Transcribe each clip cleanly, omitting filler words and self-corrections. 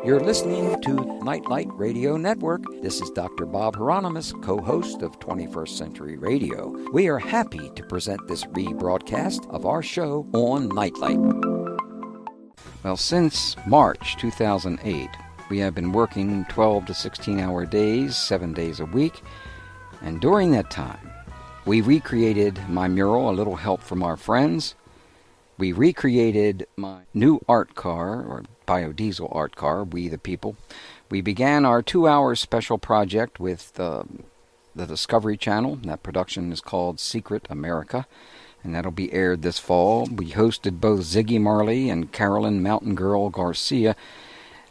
You're listening to Nightlight Radio Network. This is Dr. Bob Hieronimus, co-host of 21st Century Radio. We are happy to present this rebroadcast of our show on Nightlight. Well, since March 2008, we have been working 12 to 16-hour days, 7 days a week. And during that time, we recreated my mural, A Little Help from Our Friends. We recreated my new art car, or biodiesel art car, We the People. We began our 2-hour special project with the Discovery Channel. That production is called Secret America, and that'll be aired this fall. We hosted both Ziggy Marley and Carolyn Mountain Girl Garcia,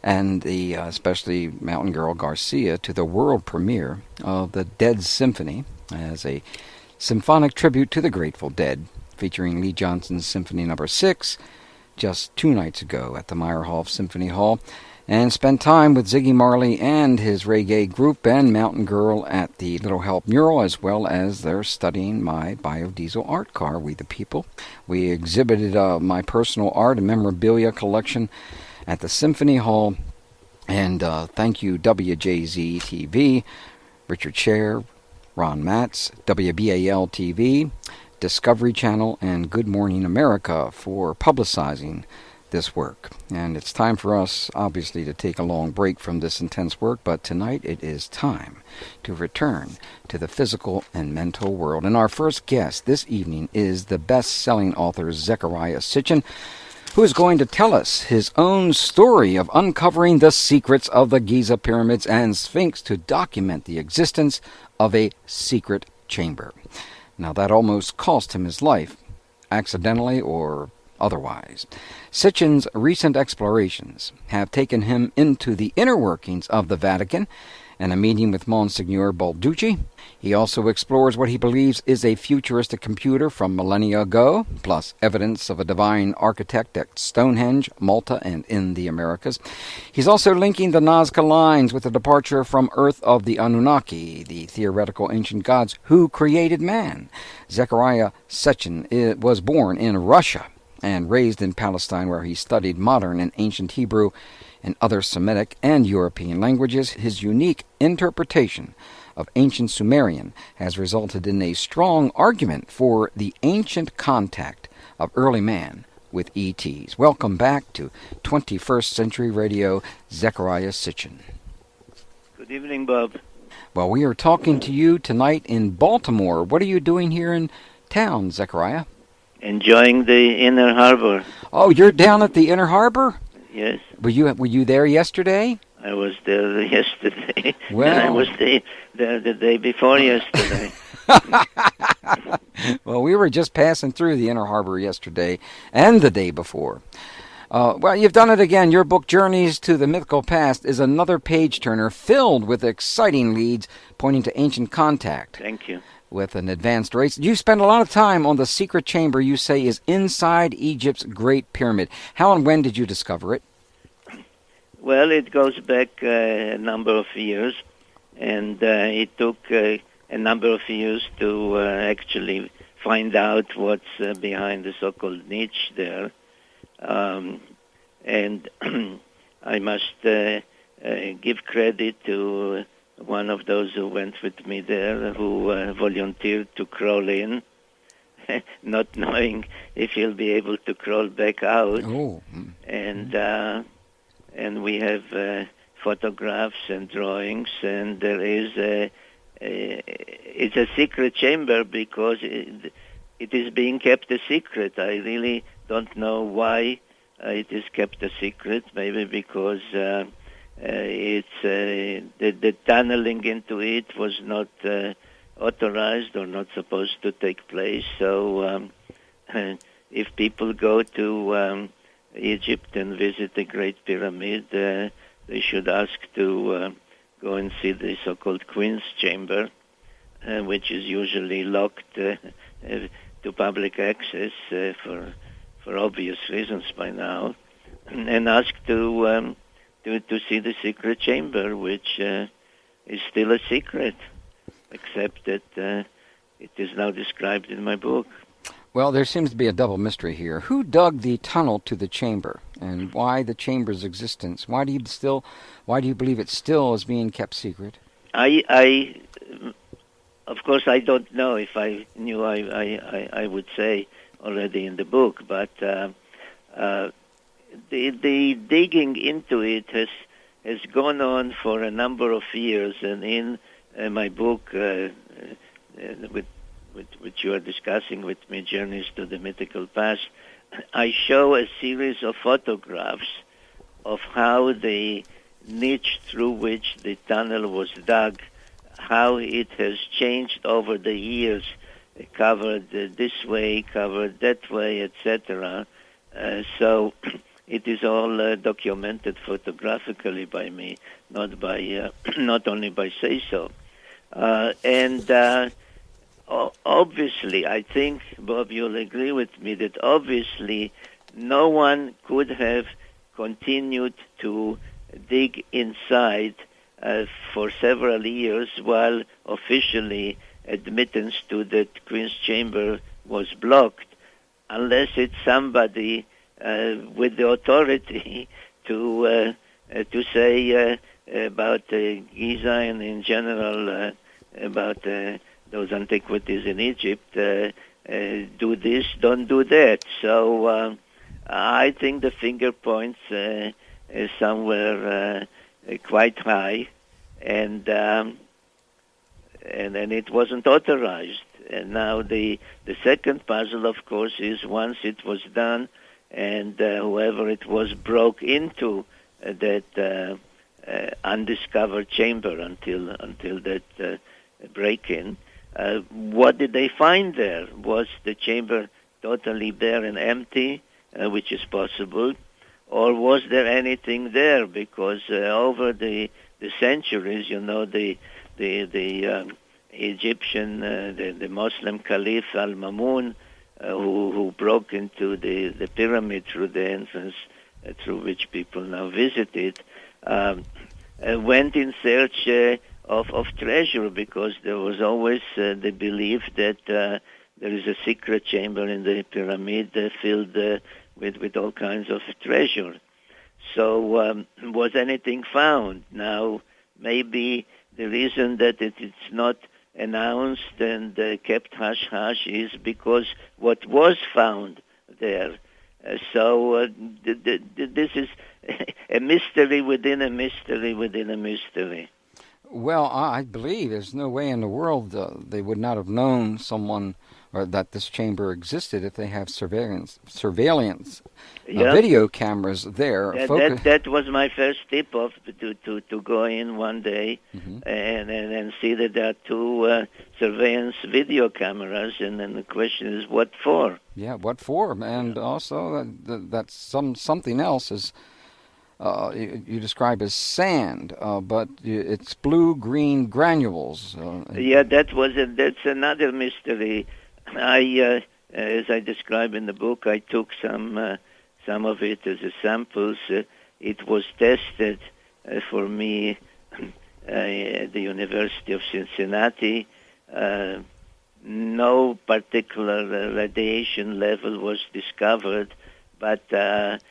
and especially Mountain Girl Garcia, to the world premiere of the Dead Symphony as a symphonic tribute to the Grateful Dead, featuring Lee Johnson's Symphony No. 6, just 2 nights ago at the Meyerhoff Symphony Hall, and spent time with Ziggy Marley and his reggae group and Mountain Girl at the Little Help mural, as well as they're studying my biodiesel art car, We the People. We exhibited my personal art and memorabilia collection at the Symphony Hall, and thank you WJZ-TV, Richard Scher, Ron Matz, WBAL-TV, Discovery Channel, and Good Morning America for publicizing this work. And it's time for us, obviously, to take a long break from this intense work, but tonight it is time to return to the physical and mental world. And our first guest this evening is the best-selling author Zecharia Sitchin, who is going to tell us his own story of uncovering the secrets of the Giza pyramids and Sphinx to document the existence of a secret chamber. Now, that almost cost him his life, accidentally or otherwise. Sitchin's recent explorations have taken him into the inner workings of the Vatican and a meeting with Monsignor Balducci. He also explores what he believes is a futuristic computer from millennia ago, plus evidence of a divine architect at Stonehenge, Malta, and in the Americas. He's also linking the Nazca lines with the departure from Earth of the Anunnaki, the theoretical ancient gods who created man. Zecharia Sitchin was born in Russia and raised in Palestine, where he studied modern and ancient Hebrew and other Semitic and European languages. His unique interpretation of ancient Sumerian has resulted in a strong argument for the ancient contact of early man with ETs. Welcome back to 21st Century Radio, Zecharia Sitchin. Good evening, Bob. Well, we are talking to you tonight in Baltimore. What are you doing here in town, Zecharia? Enjoying the inner harbor. Oh, you're down at the Inner Harbor? Yes. Were you there yesterday? I was there yesterday. Well, and I was there the day before yesterday. Well, we were just passing through the Inner Harbor yesterday and the day before. Well, you've done it again. Your book, Journeys to the Mythical Past, is another page-turner filled with exciting leads pointing to ancient contact. Thank you. With an advanced race. You spend a lot of time on the secret chamber you say is inside Egypt's Great Pyramid. How and when did you discover it? Well, it goes back a number of years, and it took a number of years to actually find out what's behind the so-called niche there. And I must give credit to one of those who went with me there, who volunteered to crawl in, not knowing if he'll be able to crawl back out. Oh. And we have photographs and drawings, and there is it's a secret chamber because it is being kept a secret. I really don't know why it is kept a secret. Maybe because it's the tunneling into it was not authorized or not supposed to take place. So if people go to Egypt and visit the Great Pyramid, they should ask to go and see the so-called Queen's Chamber, which is usually locked to public access for obvious reasons by now, and ask to see the secret chamber, which is still a secret, except that it is now described in my book. Well, there seems to be a double mystery here. Who dug the tunnel to the chamber, and why the chamber's existence? Why do you believe it still is being kept secret? Of course, I don't know. If I knew, I would say already in the book. But the digging into it has gone on for a number of years, and in my book, which you are discussing with me, Journeys to the Mythical Past, I show a series of photographs of how the niche through which the tunnel was dug, how it has changed over the years, covered this way, covered that way, etc. So it is all documented photographically by me, not only by say-so. Obviously, I think, Bob, you'll agree with me that obviously no one could have continued to dig inside for several years while officially admittance to the Queen's Chamber was blocked, unless it's somebody with the authority to say about Giza and in general about those antiquities in Egypt, do this, don't do that. So I think the finger points is somewhere quite high, and it wasn't authorized. And now the second puzzle, of course, is once it was done, and whoever it was broke into that undiscovered chamber until that break-in. What did they find there? Was the chamber totally bare and empty, which is possible, or was there anything there? Because over the centuries, the Egyptian, the Muslim Caliph Al-Mamun, who broke into the pyramid through the entrance through which people now visit it, went in search of treasure, because there was always the belief that there is a secret chamber in the pyramid filled with all kinds of treasure. So was anything found? Now, maybe the reason that it's not announced and kept hush-hush is because what was found there. This is a mystery within a mystery within a mystery. Well, I believe there's no way in the world they would not have known someone or that this chamber existed if they have surveillance video cameras there. That was my first tip off to go in one day and see that there are two surveillance video cameras, and then the question is what for? Yeah, what for? And also that's something else is. You describe as sand, but it's blue-green granules. That's another mystery. As I describe in the book, I took some of it as a samples. It was tested for me at the University of Cincinnati. No particular radiation level was discovered, but the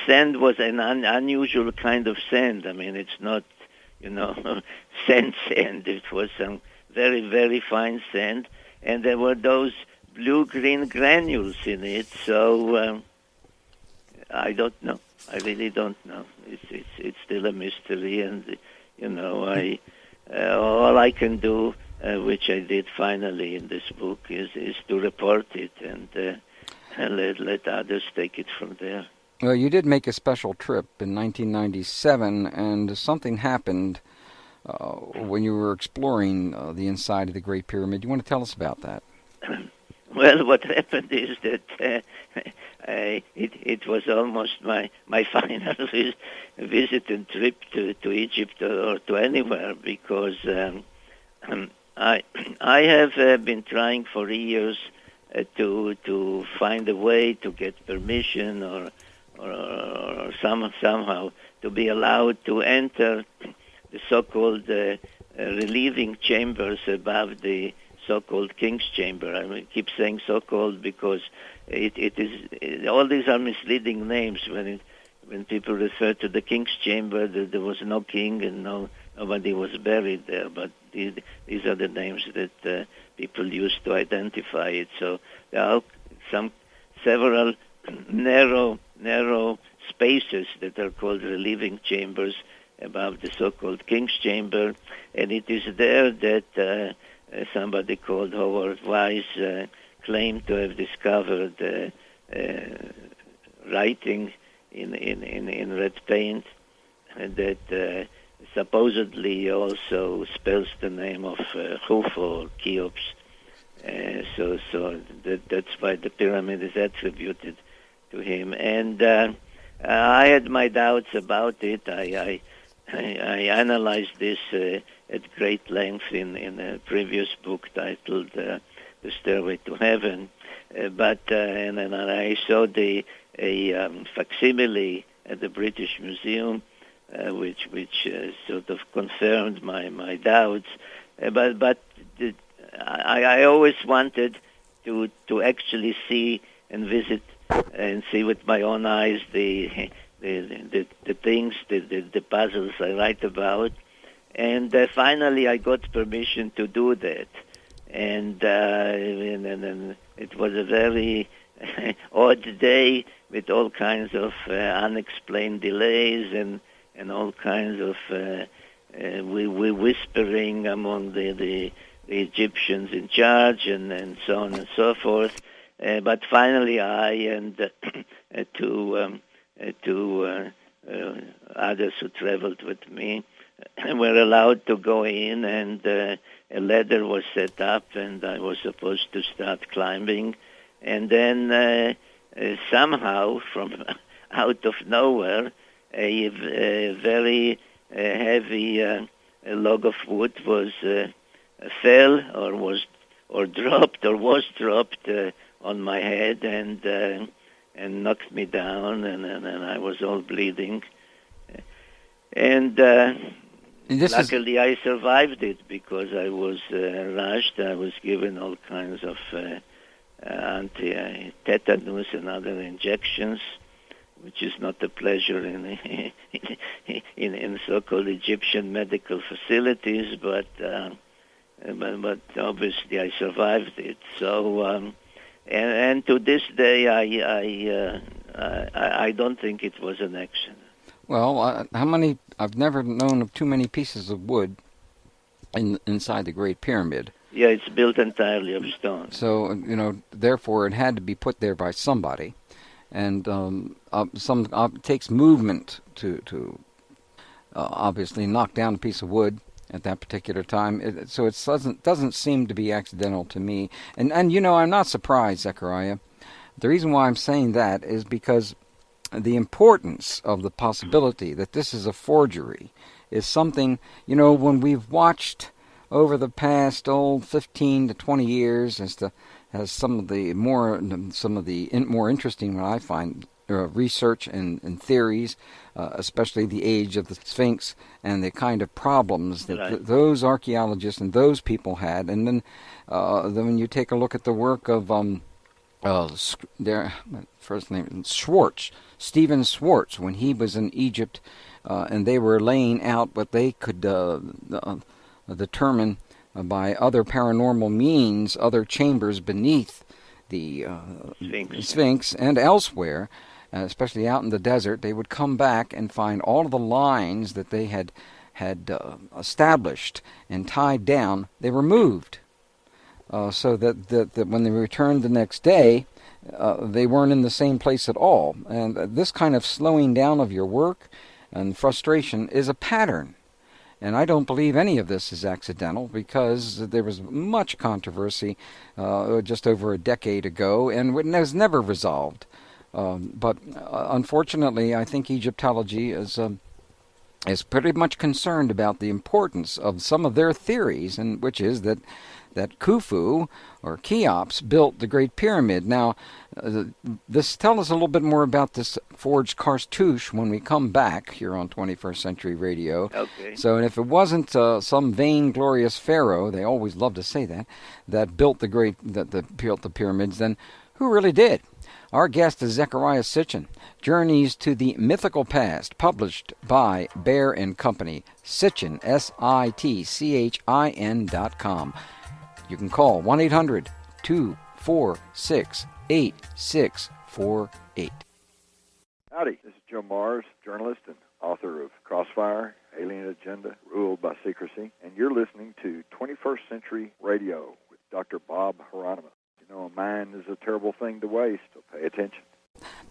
sand was an unusual kind of sand. I mean, it's not, sand. It was some very, very fine sand, and there were those blue-green granules in it. So I don't know. I really don't know. It's still a mystery, and all I can do, which I did finally in this book, is to report it and let others take it from there. Well, you did make a special trip in 1997, and something happened when you were exploring the inside of the Great Pyramid. You want to tell us about that? Well, what happened is that it was almost my final visit and trip to Egypt or to anywhere, because I have been trying for years to find a way to get permission or somehow to be allowed to enter the so-called relieving chambers above the so-called King's Chamber. I keep saying so-called because it is all these are misleading names. When people refer to the King's Chamber, there was no king and nobody was buried there. But these are the names that people use to identify it. So there are several narrow spaces that are called relieving chambers above the so-called King's Chamber, and it is there that somebody called Howard Wise claimed to have discovered writing in red paint that supposedly also spells the name of Khufu or Cheops. So that's why the pyramid is attributed to him. And I had my doubts about it. I analyzed this at great length in a previous book titled The Stairway to Heaven. But and then I saw a facsimile at the British Museum, which sort of confirmed my doubts. But I always wanted to actually see and visit and see with my own eyes the things, the puzzles I write about. And finally I got permission to do that. And it was a very odd day with all kinds of unexplained delays and all kinds of we whispering among the Egyptians in charge and so on and so forth. But finally I and two others who traveled with me were allowed to go in, and a ladder was set up, and I was supposed to start climbing. And then somehow, from out of nowhere, a very heavy log of wood fell or dropped on my head and knocked me down, and I was all bleeding. And luckily I survived it because I was rushed. I was given all kinds of anti-tetanus and other injections, which is not a pleasure in so-called Egyptian medical facilities, but obviously I survived it. So and to this day I don't think it was an accident. Well, I've never known of too many pieces of wood inside the Great Pyramid. Yeah, it's built entirely of stone. So, therefore it had to be put there by somebody. And it takes movement to obviously knock down a piece of wood at that particular time. So it doesn't seem to be accidental to me. And I'm not surprised, Zecharia. The reason why I'm saying that is because the importance of the possibility that this is a forgery is something, when we've watched over the past 15 to 20 years as some of the more interesting, what I find, research and theories, especially the age of the Sphinx and the kind of problems that those archaeologists and those people had. And then when you take a look at the work of their first name Stephen Schwartz, when he was in Egypt, and they were laying out what they could determine by other paranormal means, other chambers beneath the Sphinx and elsewhere, especially out in the desert. They would come back and find all of the lines that they had established and tied down. They were moved, so that when they returned the next day, they weren't in the same place at all. And this kind of slowing down of your work and frustration is a pattern. And I don't believe any of this is accidental, because there was much controversy just over a decade ago, and it was never resolved. But unfortunately, I think Egyptology is is pretty much concerned about the importance of some of their theories, and which is that Khufu or Cheops built the Great Pyramid. Now, tell us a little bit more about this forged cartouche when we come back here on 21st Century Radio. Okay. So, and if it wasn't some vainglorious pharaoh, they always love to say that built built the pyramids, then who really did? Our guest is Zecharia Sitchin, Journeys to the Mythical Past, published by Bear & Company, Sitchin, SITCHIN.com. You can call 1-800-246-8648. Howdy, this is Joe Mars, journalist and author of Crossfire, Alien Agenda, Ruled by Secrecy, and you're listening to 21st Century Radio with Dr. Bob Hieronimus. You know, a mind is a terrible thing to waste, so pay attention.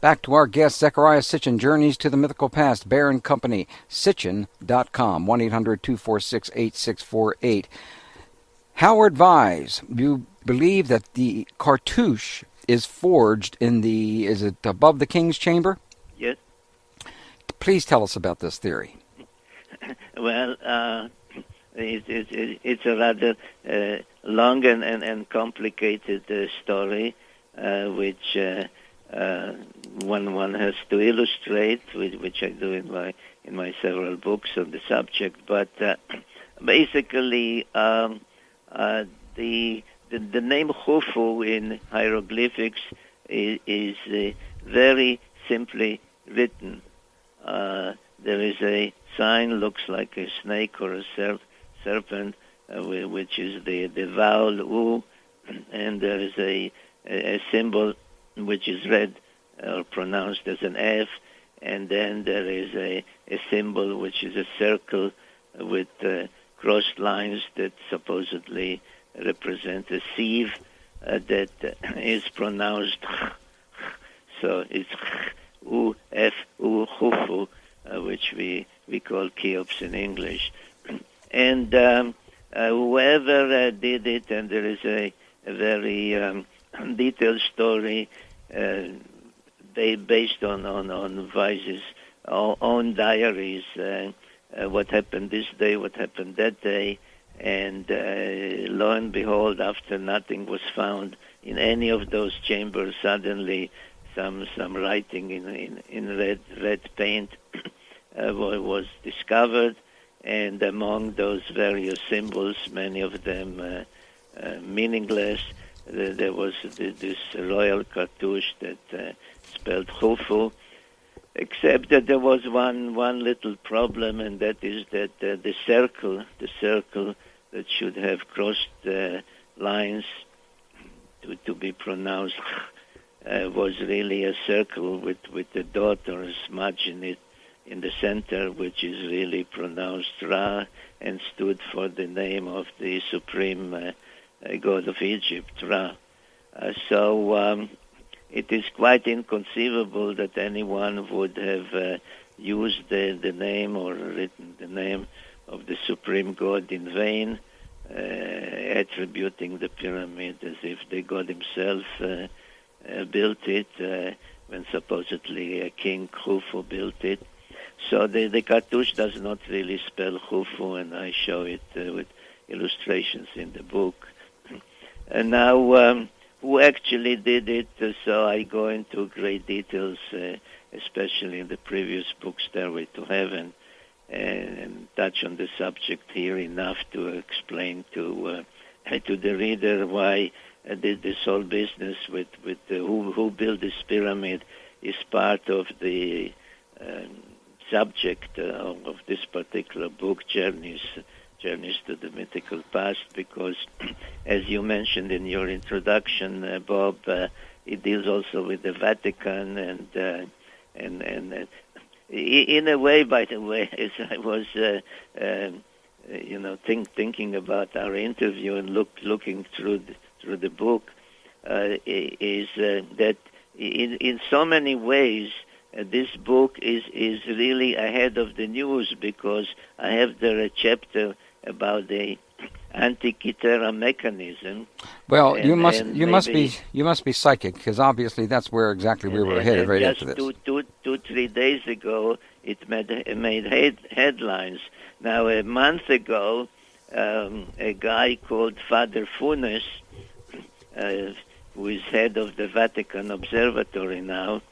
Back to our guest, Zecharia Sitchin, Journeys to the Mythical Past, Bear & Company, Sitchin.com, 1-800-246-8648. Howard Vise, you believe that the cartouche is forged is it above the king's chamber? Yes. Please tell us about this theory. Well, it's a rather long and complicated story, which one has to illustrate, which I do in my several books on the subject. But basically, the name Khufu in hieroglyphics is very simply written. There is a sign, looks like a snake or a serpent, which is the vowel U, and there is a symbol which is read or pronounced as an F, and then there is a symbol which is a circle with crossed lines that supposedly represent a sieve that is pronounced so it's U, F, U, Khufu, which we call Cheops in English. And whoever did it, and there is a very detailed story based on Weiss's own diaries, what happened this day, what happened that day, and lo and behold, after nothing was found in any of those chambers, suddenly some writing in red paint was discovered, and among those various symbols, many of them meaningless, there was this royal cartouche that spelled Khufu, except that there was one little problem, and that is that the circle that should have crossed lines to be pronounced was really a circle with the dot or a smudge in it in the center, which is really pronounced Ra and stood for the name of the supreme god of Egypt, Ra. So it is quite inconceivable that anyone would have used the name or written the name of the supreme god in vain, attributing the pyramid as if the god himself built it, when supposedly King Khufu built it. So the cartouche does not really spell Khufu, and I show it with illustrations in the book. And now, who actually did it? So I go into great details, especially in the previous book, Stairway to Heaven, and touch on the subject here enough to explain to the reader why this whole business with who built this pyramid is part of the subject of this particular book, Journeys to the Mythical Past, because as you mentioned in your introduction, Bob, it deals also with the Vatican and in a way, by the way, as I was thinking about our interview and looking through the book, is that in so many ways this book is really ahead of the news, because I have there a chapter about the Antiquitera mechanism. Well, And, you must and you must maybe, be psychic, because obviously that's where exactly we were headed and right just after this. 3 days ago, it made headlines. Now, a month ago, a guy called Father Funes, who is head of the Vatican Observatory now,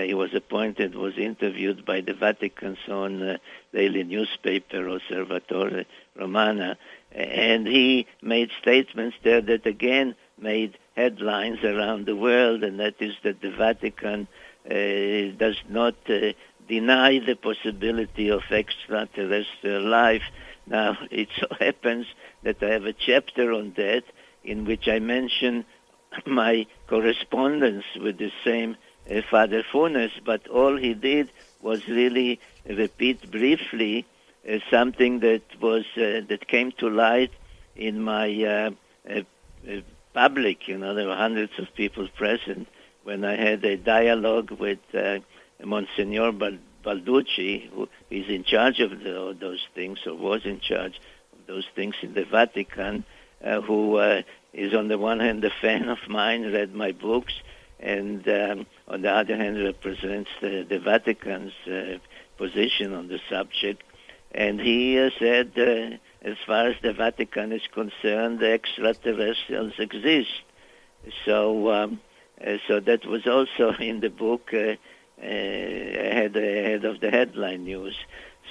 he was interviewed by the Vatican's own daily newspaper, Osservatore Romana, and he made statements there that again made headlines around the world, and that is that the Vatican does not deny the possibility of extraterrestrial life. Now, it so happens that I have a chapter on that in which I mention my correspondence with the same Father Funes, but all he did was really repeat briefly something that came to light in my public. There were hundreds of people present when I had a dialogue with Monsignor Balducci, who is in charge of those things, or was in charge of those things in the Vatican, who is on the one hand a fan of mine, read my books, and on the other hand represents the Vatican's position on the subject. And he said, as far as the Vatican is concerned, the extraterrestrials exist. So that was also in the book ahead of the headline news.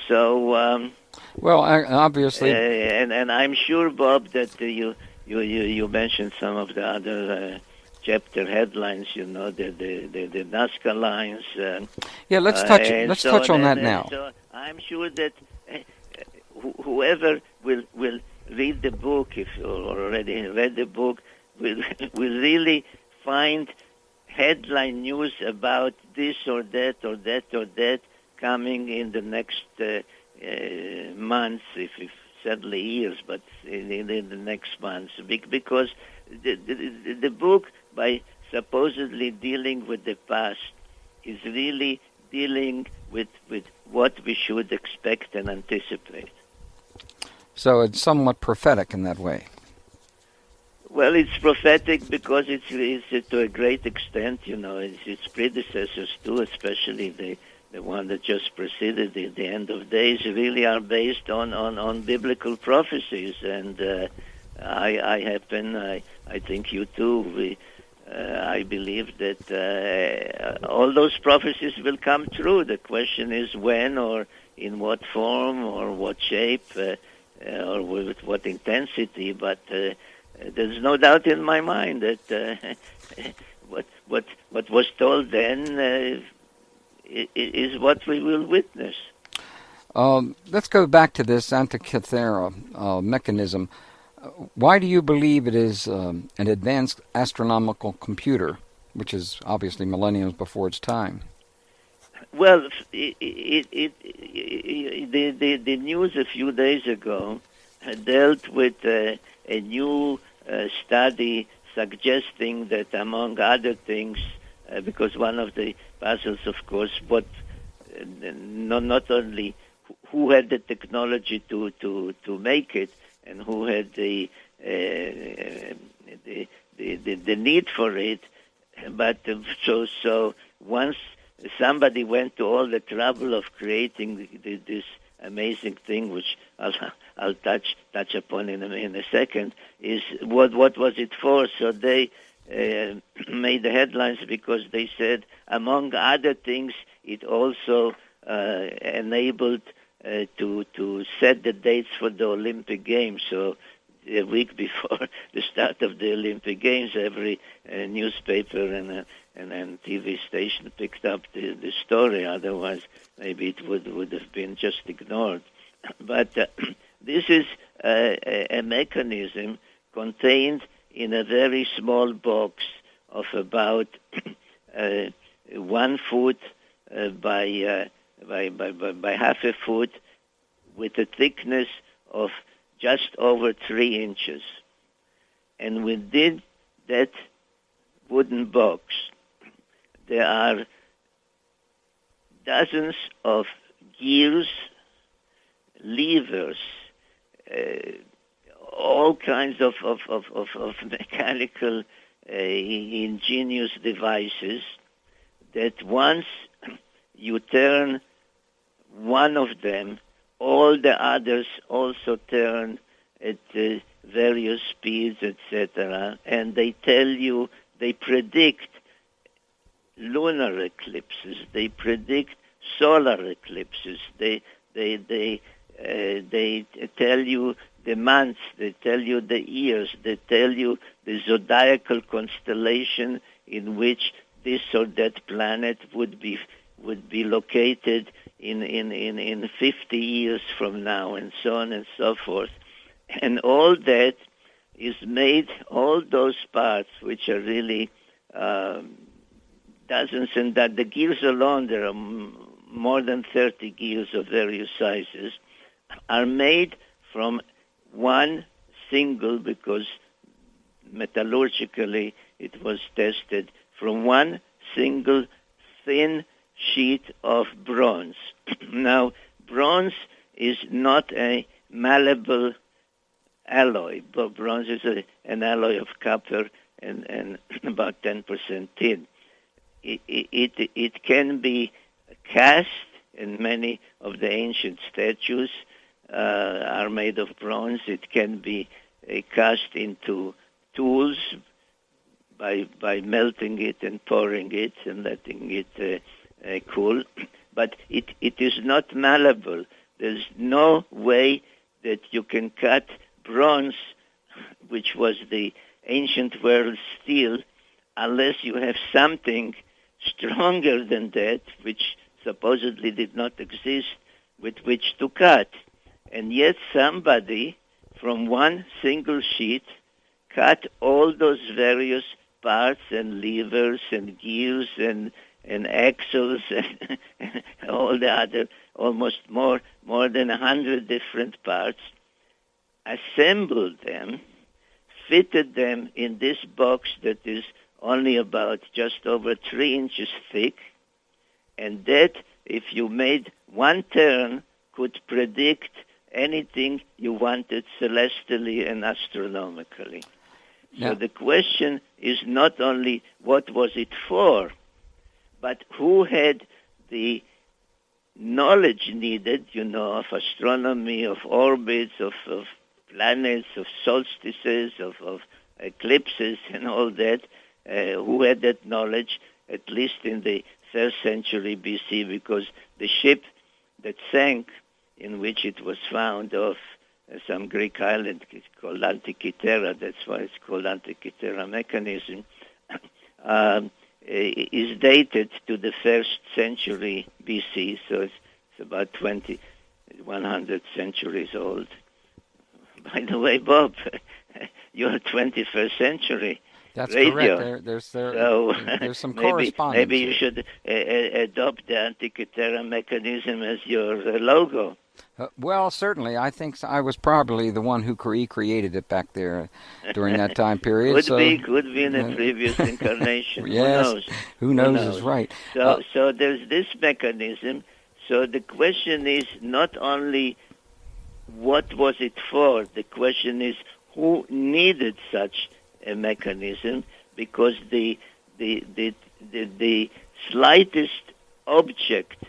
So well, obviously, and I'm sure, Bob, that you mentioned some of the other chapter headlines. The Nazca lines. yeah. Let's touch on that now. So I'm sure that whoever will read the book, or already read the book, will really find headline news about this or that or that or that coming in the next months, if sadly years, but in the next months, because the book, by supposedly dealing with the past, is really dealing with what we should expect and anticipate. So it's somewhat prophetic in that way. Well, it's prophetic because it's to a great extent, its predecessors too, especially the one that just preceded it, the end of days, really are based on biblical prophecies. And I think you too, I believe that all those prophecies will come true. The question is when, or in what form, or what shape, or with what intensity, but there's no doubt in my mind that what was told then is what we will witness. Let's go back to this Antiquitera mechanism. Why do you believe it is an advanced astronomical computer, which is obviously millenniums before its time? Well, the news a few days ago dealt with a new study suggesting that, among other things, because one of the puzzles, of course, not only who had the technology to make it and who had the need for it, but so once somebody went to all the trouble of creating this amazing thing, which I'll touch upon in a second, is what was it for? So they made the headlines because they said, among other things, it also enabled to set the dates for the Olympic Games. So a week before the start of the Olympic Games, every newspaper and TV station picked up the story. Otherwise, maybe it would have been just ignored. But this is a mechanism contained in a very small box of about 1 foot by half a foot, with a thickness of just over 3 inches. And within that wooden box, there are dozens of gears, levers, all kinds of mechanical ingenious devices that once you turn one of them, all the others also turn at various speeds, etc. And they tell you, they predict lunar eclipses, they predict solar eclipses, they tell you the months, they tell you the years, they tell you the zodiacal constellation in which this or that planet would be located in 50 years from now, and so on and so forth. And all that is made, all those parts, which are really dozens, and that the gears alone, there are more than 30 gears of various sizes, are made from one single, because metallurgically it was tested, from one single thin sheet of bronze. Now, bronze is not a malleable alloy, but bronze is an alloy of copper and about 10% tin. It can be cast, and many of the ancient statues are made of bronze. It can be cast into tools by melting it and pouring it and letting it cool. But it is not malleable. There's no way that you can cut bronze, which was the ancient world steel, unless you have something stronger than that, which supposedly did not exist, with which to cut. And yet somebody from one single sheet cut all those various parts and levers and gears and axles and all the other, almost more than 100 different parts, assembled them, fitted them in this box that is only about just over 3 inches thick, and that, if you made one turn, could predict anything you wanted celestially and astronomically. So the question is not only what was it for, but who had the knowledge needed, of astronomy, of orbits, of planets, of solstices, of eclipses and all that, who had that knowledge, at least in the 1st century BC, because the ship that sank, in which it was found off some Greek island called Antiquitera, that's why it's called Antiquitera mechanism, is dated to the 1st century BC, so it's about 100 centuries old. By the way, Bob, you're 21st century. That's radio. Correct. There's some correspondence. Maybe you should adopt the Antiquitera mechanism as your logo. Well, certainly. I think I was probably the one who recreated it back there during that time period. Could be in a previous incarnation. Yes, who knows is right. So there's this mechanism. So the question is not only what was it for, the question is who needed such a mechanism, because the slightest object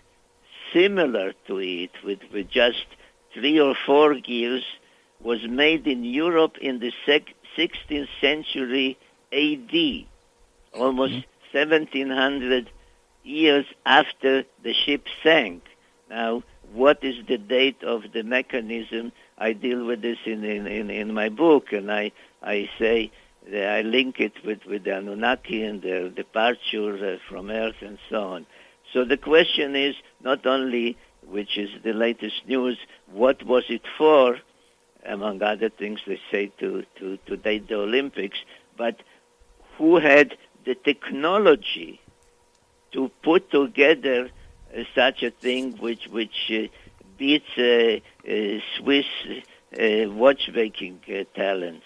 similar to it, with just 3 or 4 gears, was made in Europe in the 16th century A.D., almost 1700 years after the ship sank. Now, what is the date of the mechanism? I deal with this in my book, and I say that I link it with the Anunnaki and their departure from Earth and so on. So the question is not only, which is the latest news, what was it for, among other things they say to date the Olympics, but who had the technology to put together such a thing which beats Swiss watchmaking talents.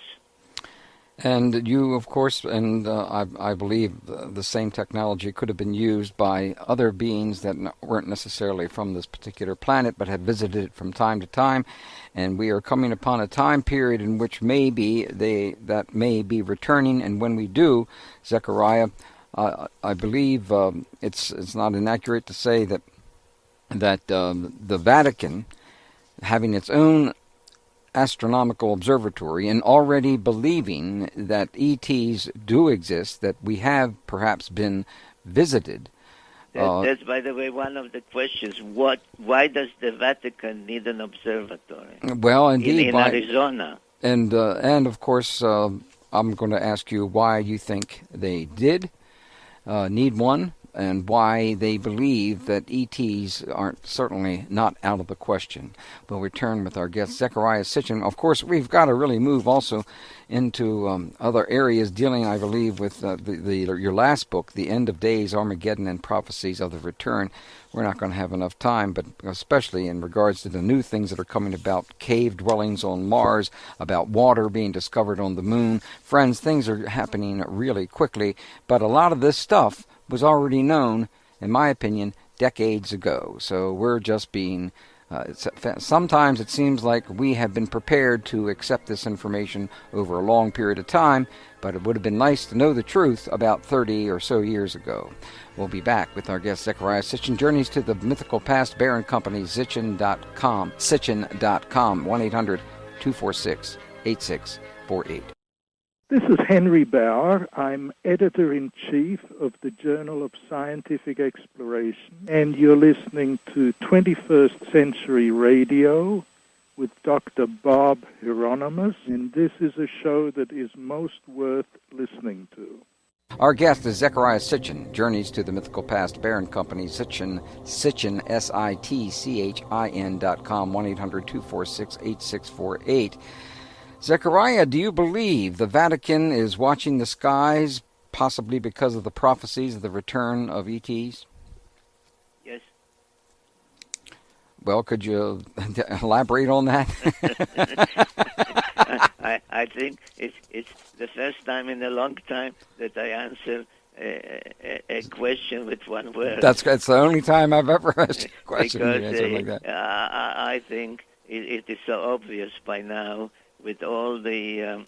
And you, of course, and I believe the same technology could have been used by other beings that weren't necessarily from this particular planet, but had visited it from time to time. And we are coming upon a time period in which maybe that may be returning. And when we do, Zecharia, I believe it's not inaccurate to say that the Vatican, having its own astronomical observatory and already believing that ETs do exist, that we have perhaps been visited. That's, by the way, one of the questions. Why does the Vatican need an observatory? Well, indeed, in Arizona. And of course, I'm going to ask you why you think they did need one, and why they believe that ETs aren't certainly not out of the question. We'll return with our guest, Zecharia Sitchin. Of course, we've got to really move also into other areas dealing, I believe, with your last book, The End of Days, Armageddon, and Prophecies of the Return. We're not going to have enough time, but especially in regards to the new things that are coming about cave dwellings on Mars, about water being discovered on the moon. Friends, things are happening really quickly, but a lot of this stuff was already known, in my opinion, decades ago. So we're just being... sometimes it seems like we have been prepared to accept this information over a long period of time, but it would have been nice to know the truth about 30 or so years ago. We'll be back with our guest, Zecharia Sitchin. Journeys to the Mythical Past, Bear and Company, Sitchin.com, 1-800-246-8648. This is Henry Bauer. I'm editor-in-chief of the Journal of Scientific Exploration, and you're listening to 21st Century Radio with Dr. Bob Hieronimus, and this is a show that is most worth listening to. Our guest is Zecharia Sitchin, Journeys to the Mythical Past, Bear and Company, Sitchin, SITCHIN.com, 1-800-246-8648. Zecharia, do you believe the Vatican is watching the skies, possibly because of the prophecies of the return of ETs? Yes. Well, could you elaborate on that? I think it's the first time in a long time that I answer a question with one word. That's the only time I've ever asked a question because, like that. I think it is so obvious by now, with all the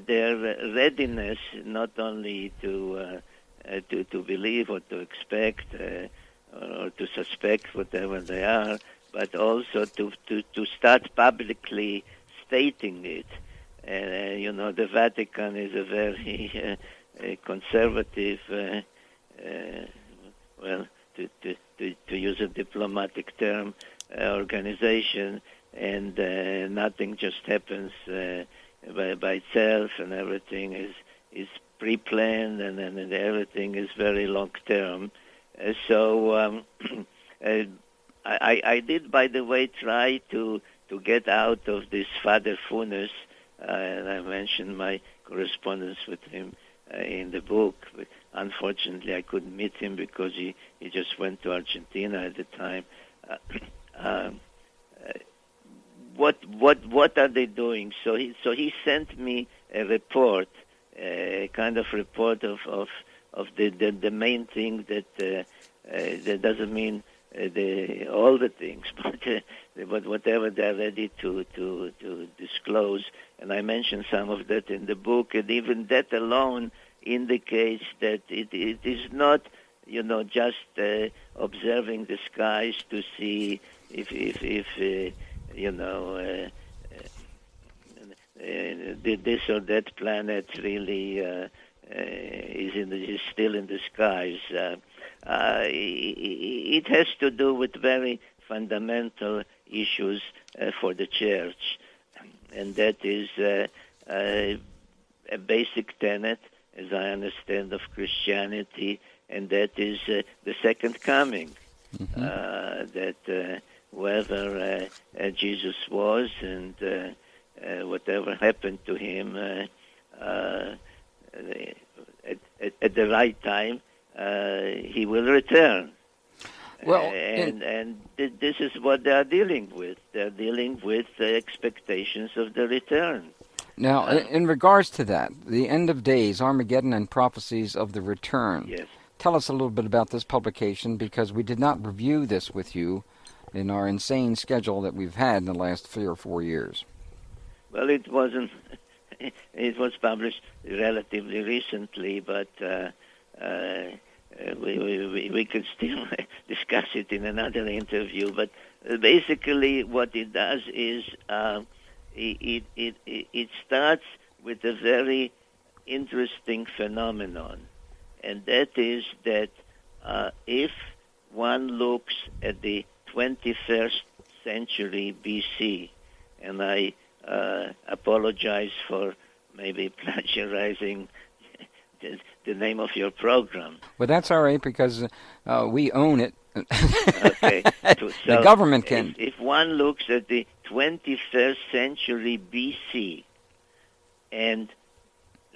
their readiness, not only to believe or to expect or to suspect whatever they are, but also to start publicly stating it. The Vatican is a very conservative, to use a diplomatic term, organization. And nothing just happens by itself, and everything is pre-planned, and everything is very long-term. So I did, by the way, try to get out of this Father Funes, and I mentioned my correspondence with him in the book. But unfortunately, I couldn't meet him because he just went to Argentina at the time. What are they doing? So he sent me a report, a kind of report of the main thing that doesn't mean all the things, but whatever they're ready to disclose. And I mentioned some of that in the book, and even that alone indicates that it is not, just observing the skies to see if this or that planet really is still in the skies. It has to do with very fundamental issues for the church, and that is a basic tenet, as I understand, of Christianity, and that is the second coming. That whether Jesus was and whatever happened to him at the right time, he will return. Well, and this is what they are dealing with. They're dealing with the expectations of the return. Now, in regards to that, the End of Days, Armageddon and Prophecies of the Return. Yes. Tell us a little bit about this publication, because we did not review this with you in our insane schedule that we've had in the last 3 or 4 years. Well, it wasn't. It was published relatively recently, but we could still discuss it in another interview. But basically, what it does is it starts with a very interesting phenomenon, and that is that if one looks at the 21st century BC, and I apologize for maybe plagiarizing the name of your program. Well, that's all right, because we own it. Okay. So the government can. If one looks at the 21st century BC and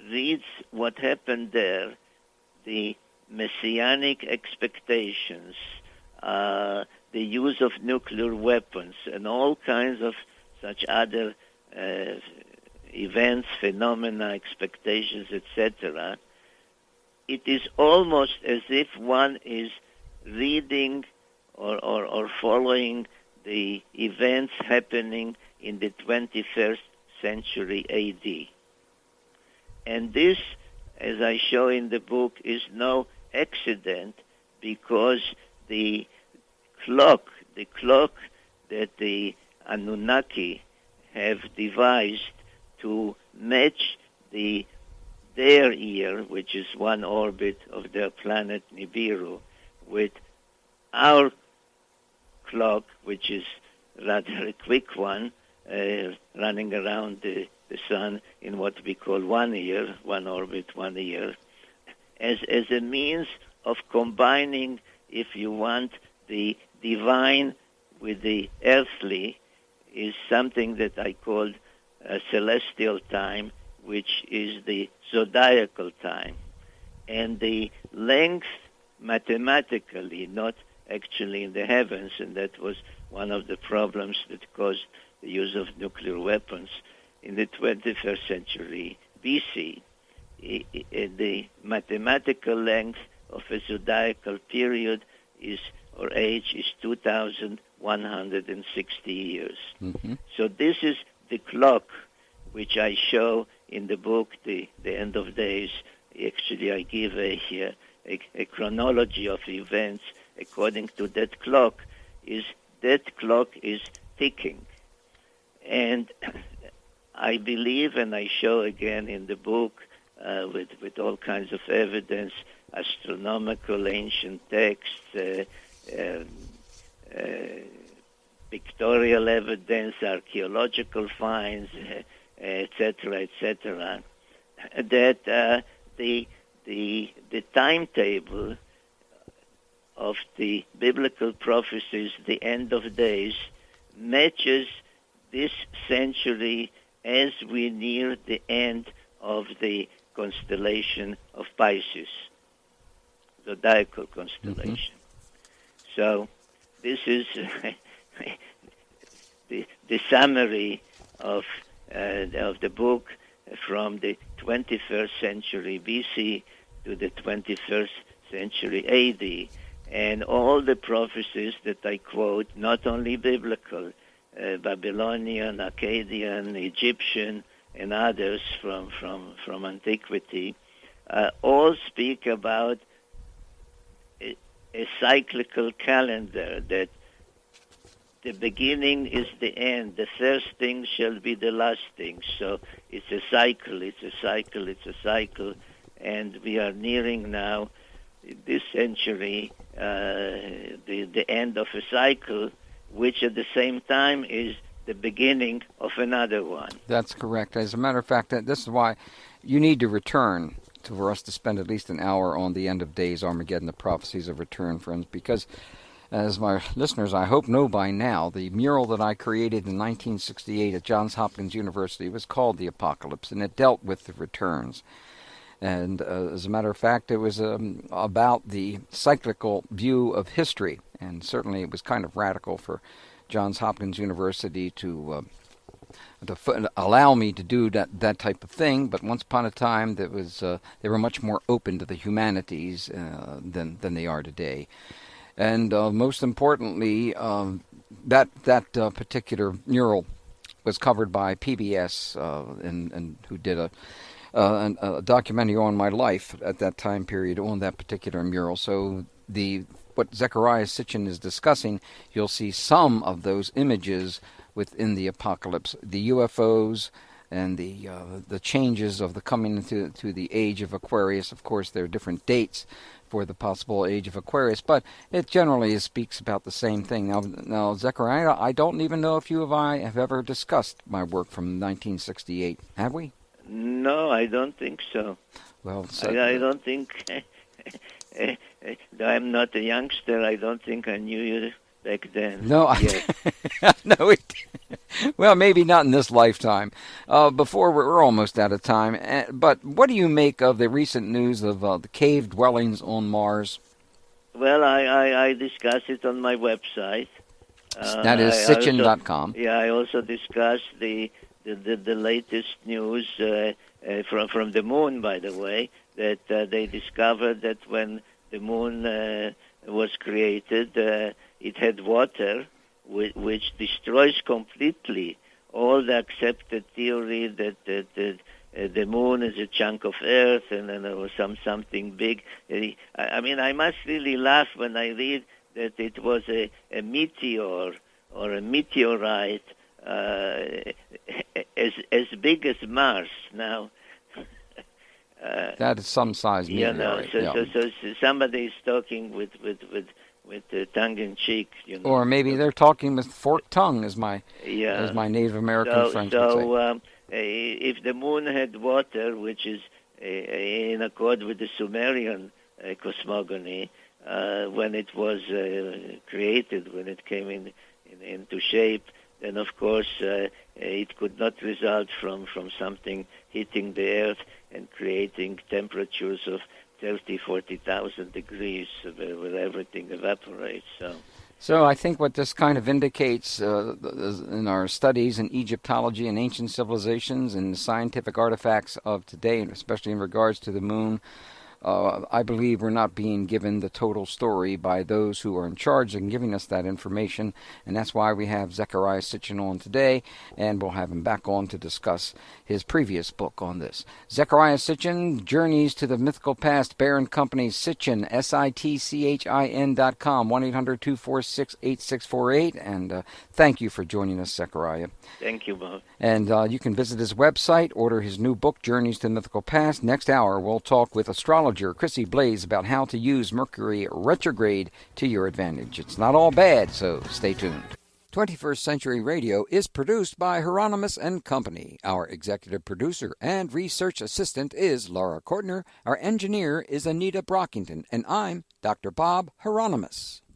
reads what happened there, the messianic expectations, the use of nuclear weapons, and all kinds of such other events, phenomena, expectations, etc., it is almost as if one is reading or following the events happening in the 21st century AD. And this, as I show in the book, is no accident, because the clock that the Anunnaki have devised to match their year, which is one orbit of their planet Nibiru, with our clock, which is rather a quick one, running around the sun in what we call 1 year, one orbit, 1 year, as a means of combining, if you want, the divine with the earthly, is something that I called celestial time, which is the zodiacal time. And the length mathematically, not actually in the heavens, and that was one of the problems that caused the use of nuclear weapons in the 21st century BC. The mathematical length of a zodiacal period is, or age, is 2,160 years. Mm-hmm. So this is the clock which I show in the book, the End of Days. Actually, I give a chronology of events according to that clock. That clock is ticking. And I believe, and I show again in the book with all kinds of evidence, astronomical ancient texts, pictorial evidence, archaeological finds, etc., that the timetable of the biblical prophecies, the end of days, matches this century as we near the end of the constellation of Pisces, zodiacal constellation. Mm-hmm. So this is the summary of the book from the 21st century BC to the 21st century AD. And all the prophecies that I quote, not only biblical, Babylonian, Akkadian, Egyptian, and others from antiquity, all speak about a cyclical calendar, that the beginning is the end. The first thing shall be the last thing. So it's a cycle, and we are nearing now this century the end of a cycle, which at the same time is the beginning of another one. That's correct. As a matter of fact, this is why you need to return for us to spend at least an hour on the End of Days, Armageddon, the Prophecies of Return, friends, because as my listeners, I hope, know by now, the mural that I created in 1968 at Johns Hopkins University was called The Apocalypse, and it dealt with the returns. And as a matter of fact, it was about the cyclical view of history, and certainly it was kind of radical for Johns Hopkins University to allow me to do that type of thing. But once upon a time, they were much more open to the humanities than they are today. And most importantly, that particular mural was covered by PBS, and who did a documentary on my life at that time period on that particular mural. So what Zecharia Sitchin is discussing, you'll see some of those images within the apocalypse, the UFOs and the changes of the coming to the age of Aquarius. Of course, there are different dates for the possible age of Aquarius, but it generally speaks about the same thing. Now, Zecharia, I don't even know if you and I have ever discussed my work from 1968. Have we? No, I don't think so. Well, I don't think... I'm not a youngster. I don't think I knew you back then. No, no. Well, maybe not in this lifetime. Before we're almost out of time. But what do you make of the recent news of the cave dwellings on Mars? Well, I discuss it on my website. That is Sitchin.com. I also discuss the latest news from the moon, by the way, that they discovered that when the moon was created, it had water, which destroys completely all the accepted theory that the moon is a chunk of Earth and then there was something big. I mean, I must really laugh when I read that it was a meteor or a meteorite as big as Mars. Now, that is some size meteorite. So somebody is talking with tongue in cheek, Or maybe they're talking with forked tongue, as my Native American friends would say. If the moon had water, which is in accord with the Sumerian cosmogony, when it was created, when it came into shape, then of course it could not result from something hitting the Earth and creating temperatures of 30,000, 40,000 degrees where everything evaporates. So I think what this kind of indicates in our studies in Egyptology and ancient civilizations and the scientific artifacts of today, especially in regards to the moon, I believe we're not being given the total story by those who are in charge of giving us that information, and that's why we have Zecharia Sitchin on today, and we'll have him back on to discuss his previous book on this. Zecharia Sitchin, Journeys to the Mythical Past, Bear & Company, Sitchin, SITCHIN.com, 1-800-246-8648, and thank you for joining us, Zecharia. Thank you, Bob. And you can visit his website, order his new book, Journeys to the Mythical Past. Next hour, we'll talk with astrologer Chrissy Blaze about how to use Mercury retrograde to your advantage. It's not all bad, so stay tuned. 21st Century Radio is produced by Hieronimus and Company. Our executive producer and research assistant is Laura Kortner. Our engineer is Anita Brockington, and I'm Dr. Bob Hieronimus.